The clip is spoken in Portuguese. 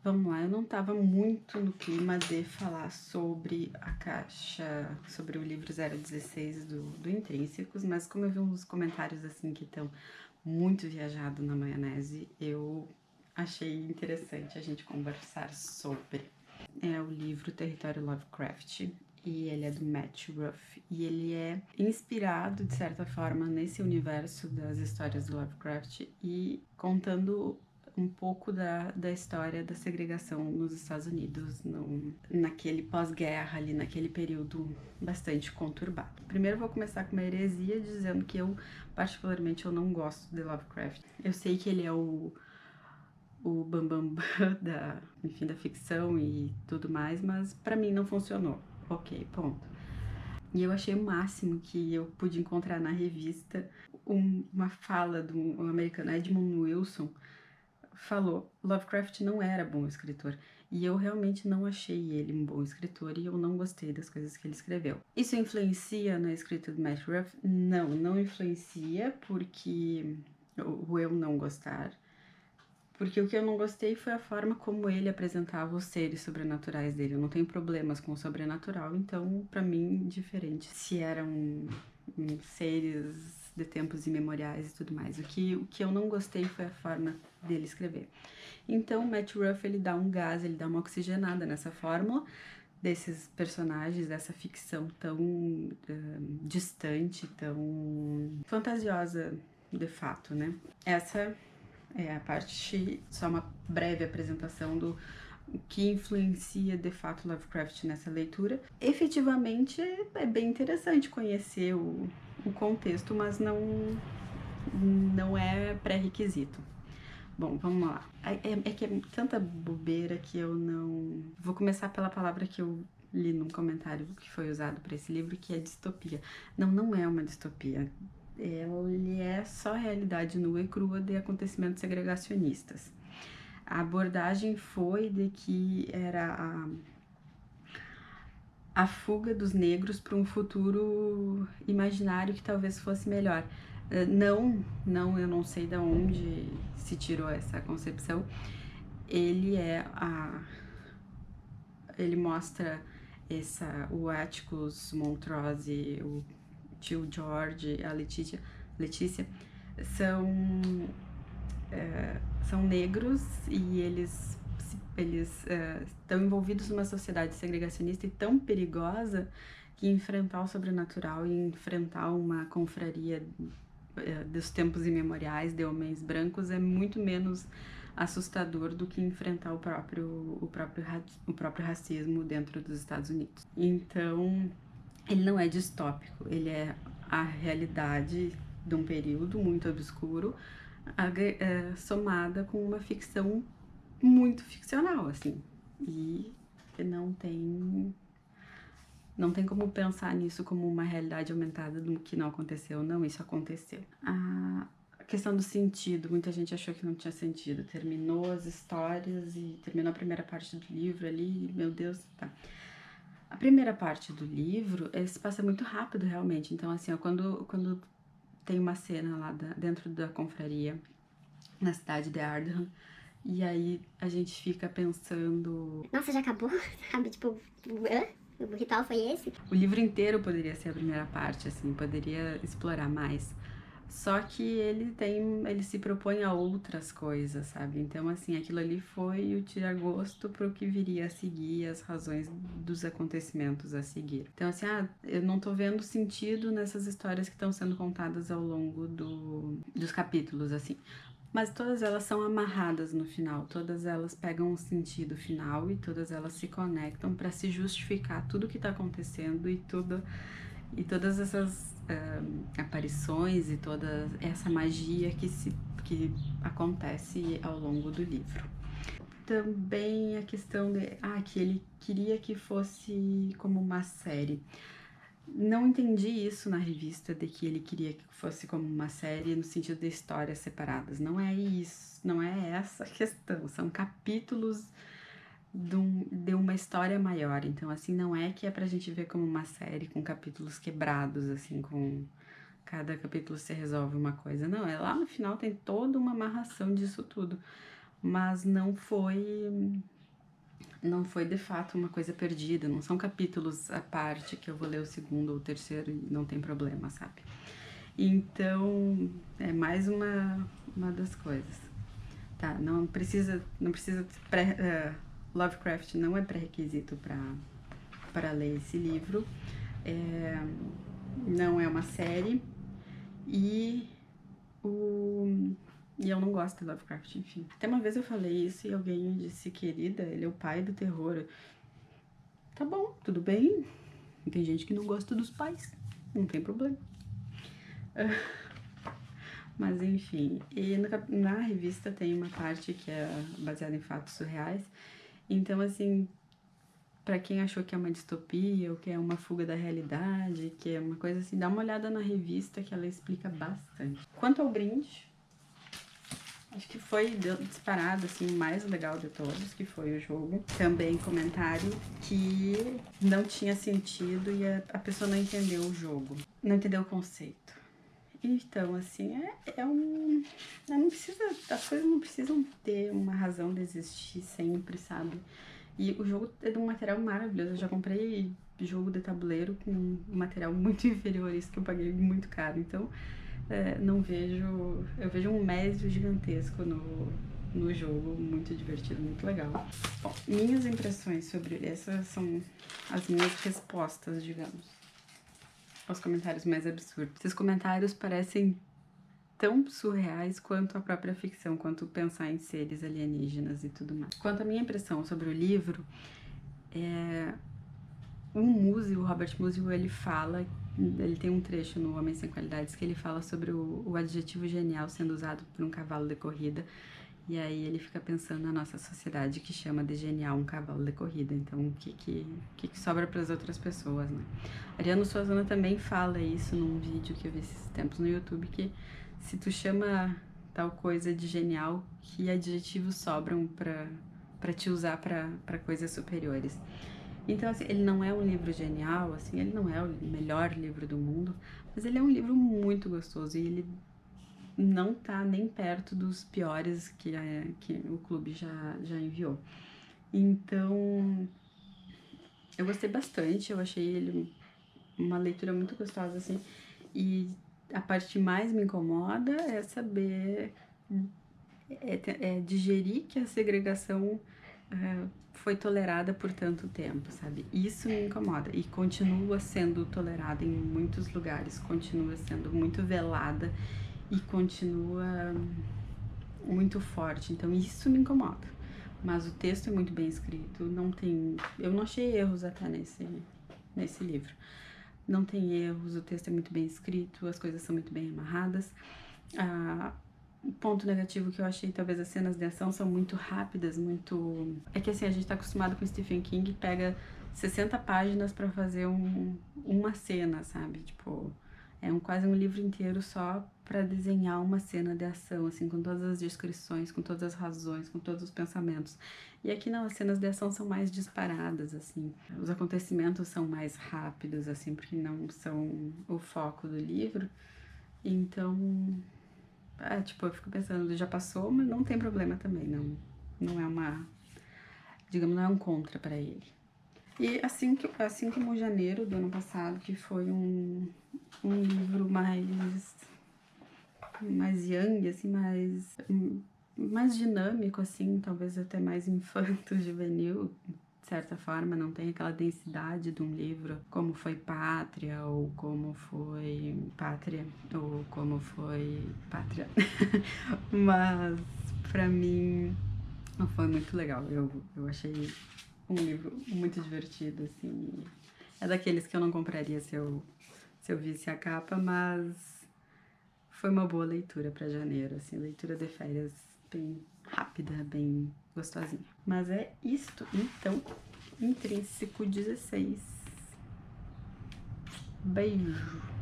Vamos lá, eu não estava muito no clima de falar sobre a caixa, sobre o livro 016 do Intrínsecos, mas como eu vi uns comentários assim que estão muito viajados na maionese, eu achei interessante a gente conversar sobre. É o livro Território Lovecraft, e ele é do Matt Ruff, e ele é inspirado, de certa forma, nesse universo das histórias do Lovecraft e contando um pouco da história da segregação nos Estados Unidos, naquele pós-guerra ali, naquele período bastante conturbado. Primeiro eu vou começar com uma heresia dizendo que eu, particularmente, eu não gosto de Lovecraft. Eu sei que ele é o bambambam da, enfim, da ficção e tudo mais, mas pra mim não funcionou. Ok, ponto. E eu achei o máximo que eu pude encontrar na revista uma fala do americano Edmund Wilson, falou: Lovecraft não era bom escritor. E eu realmente não achei ele um bom escritor e eu não gostei das coisas que ele escreveu. Isso influencia na escrita do Matt Ruff? Não, não influencia porque o eu não gostar. Porque o que eu não gostei foi a forma como ele apresentava os seres sobrenaturais dele. Eu não tenho problemas com o sobrenatural, então, pra mim, diferente. Se eram seres de tempos imemoriais e tudo mais. O que eu não gostei foi a forma dele escrever. Então, o Matt Ruff, ele dá um gás, ele dá uma oxigenada nessa fórmula desses personagens, dessa ficção tão distante, tão fantasiosa de fato, né? Essa é a parte, só uma breve apresentação do que influencia de fato Lovecraft nessa leitura. Efetivamente é bem interessante conhecer o contexto, mas não é pré-requisito. Bom, vamos lá. É que é tanta bobeira que eu não... Vou começar pela palavra que eu li num comentário que foi usado para esse livro, que é distopia. Não é uma distopia. Ele é só realidade nua e crua de acontecimentos segregacionistas. A abordagem foi de que era a fuga dos negros para um futuro imaginário que talvez fosse melhor. Não, eu não sei de onde se tirou essa concepção. Ele ele mostra o Atticus Montrose, o tio George, a Letícia são negros e eles estão envolvidos numa sociedade segregacionista e tão perigosa que enfrentar o sobrenatural e enfrentar uma confraria dos tempos imemoriais de homens brancos é muito menos assustador do que enfrentar o próprio racismo dentro dos Estados Unidos. Então, ele não é distópico, ele é a realidade de um período muito obscuro, somada com uma ficção muito ficcional, assim. E não tem como pensar nisso como uma realidade aumentada do que não aconteceu. Não, isso aconteceu. A questão do sentido, muita gente achou que não tinha sentido. Terminou as histórias e terminou a primeira parte do livro ali, meu Deus, tá. A primeira parte do livro, se passa muito rápido, realmente. Então, assim, ó, quando tem uma cena lá dentro da confraria, na cidade de Ardham, e aí a gente fica pensando... Nossa, já acabou? Sabe, tipo, hã? O ritual foi esse? O livro inteiro poderia ser a primeira parte, assim, poderia explorar mais. Só que ele se propõe a outras coisas, sabe? Então, assim, aquilo ali foi o tira-gosto pro que viria a seguir, as razões dos acontecimentos a seguir. Então, assim, eu não tô vendo sentido nessas histórias que estão sendo contadas ao longo dos capítulos, assim. Mas todas elas são amarradas no final, todas elas pegam um sentido final e todas elas se conectam para se justificar tudo que tá acontecendo e todas essas aparições e toda essa magia que acontece ao longo do livro. Também a questão que ele queria que fosse como uma série. Não entendi isso na revista, de que ele queria que fosse como uma série no sentido de histórias separadas. Não é isso, não é essa a questão. São capítulos de uma história maior. Então, assim, não é que é pra gente ver como uma série com capítulos quebrados, assim, com cada capítulo se resolve uma coisa. Não, lá no final tem toda uma amarração disso tudo. Mas não foi não foi de fato uma coisa perdida, não são capítulos à parte que eu vou ler o segundo ou o terceiro e não tem problema, sabe? Então, é mais uma das coisas. Tá, não precisa Lovecraft não é pré-requisito para ler esse livro. Não é uma série. E eu não gosto de Lovecraft, enfim. Até uma vez eu falei isso e alguém disse, querida, ele é o pai do terror. Tá bom, tudo bem. Tem gente que não gosta dos pais, não tem problema. Mas enfim, e na revista tem uma parte que é baseada em fatos surreais. Então, assim, pra quem achou que é uma distopia ou que é uma fuga da realidade, que é uma coisa assim, dá uma olhada na revista que ela explica bastante. Quanto ao brinde, acho que foi disparado, assim, o mais legal de todos, que foi o jogo. Também comentário que não tinha sentido e a pessoa não entendeu o jogo, não entendeu o conceito. Então, assim, não precisa, as coisas não precisam ter uma razão de existir sempre, sabe? E o jogo é de um material maravilhoso. Eu já comprei jogo de tabuleiro com um material muito inferior a isso que eu paguei muito caro. Então, eu vejo um mérito gigantesco no jogo, muito divertido, muito legal. Bom, minhas impressões sobre essas são as minhas respostas, digamos, aos comentários mais absurdos. Esses comentários parecem tão surreais quanto a própria ficção, quanto pensar em seres alienígenas e tudo mais. Quanto à minha impressão sobre o livro, o Robert Musil, ele tem um trecho no Homem Sem Qualidades que ele fala sobre o adjetivo genial sendo usado por um cavalo de corrida. E aí ele fica pensando na nossa sociedade que chama de genial um cavalo de corrida. Então, o que sobra para as outras pessoas, né? Ariano Suassuna também fala isso num vídeo que eu vi esses tempos no YouTube, que se tu chama tal coisa de genial, que adjetivos sobram para te usar para coisas superiores. Então, assim, ele não é um livro genial, assim, ele não é o melhor livro do mundo, mas ele é um livro muito gostoso e ele não tá nem perto dos piores que o clube já enviou. Então, eu gostei bastante, eu achei ele uma leitura muito gostosa, assim, e a parte que mais me incomoda é saber, digerir que a segregação foi tolerada por tanto tempo, sabe? Isso me incomoda e continua sendo tolerada em muitos lugares, continua sendo muito velada e continua muito forte, então isso me incomoda. Mas o texto é muito bem escrito, eu não achei erros até nesse livro. Não tem erros, o texto é muito bem escrito, as coisas são muito bem amarradas. O ponto negativo que eu achei, talvez as cenas de ação são muito rápidas, muito... É que assim, a gente tá acostumado com Stephen King, pega 60 páginas pra fazer uma cena, sabe? Tipo, quase um livro inteiro só pra desenhar uma cena de ação, assim, com todas as descrições, com todas as razões, com todos os pensamentos. E aqui não, as cenas de ação são mais disparadas, assim. Os acontecimentos são mais rápidos, assim, porque não são o foco do livro. Então, eu fico pensando, já passou, mas não tem problema também, não é uma... Digamos, não é um contra pra ele. E assim como o Janeiro do ano passado, que foi um livro mais young, assim, mais dinâmico, assim, talvez até mais infanto-juvenil, de certa forma, não tem aquela densidade de um livro como foi Pátria, ou como foi Pátria, mas pra mim foi muito legal, eu achei um livro muito divertido, assim, é daqueles que eu não compraria se eu visse a capa, mas foi uma boa leitura para janeiro, assim, leitura de férias bem rápida, bem gostosinha. Mas é isto, então, Intrínseco 16. Beijo!